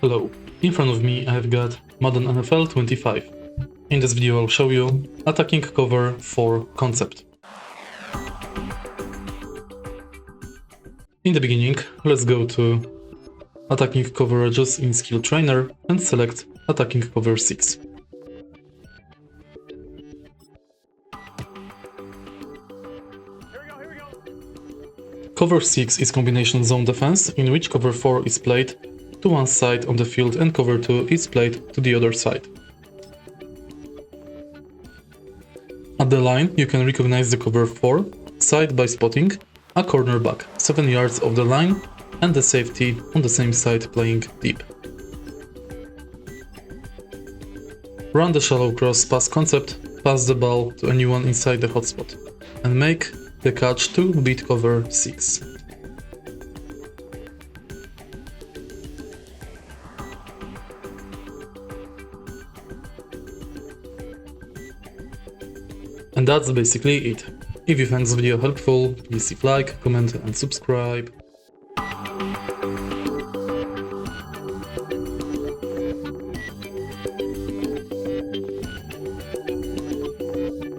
Hello, in front of me I have got Madden NFL 25. In this video I'll show you attacking cover 4 concept. In the beginning, let's go to attacking coverages in skill trainer and select attacking cover 6. Cover 6 is combination zone defense, in which cover 4 is played to one side of the field and cover 2 is played to the other side. At the line, you can recognize the cover 4 side by spotting a cornerback 7 yards off the line and the safety on the same side playing deep. Run the shallow cross pass concept, pass the ball to anyone inside the hotspot, and make the catch to beat cover 6. And that's basically it. If you found this video helpful, please leave like, comment and subscribe.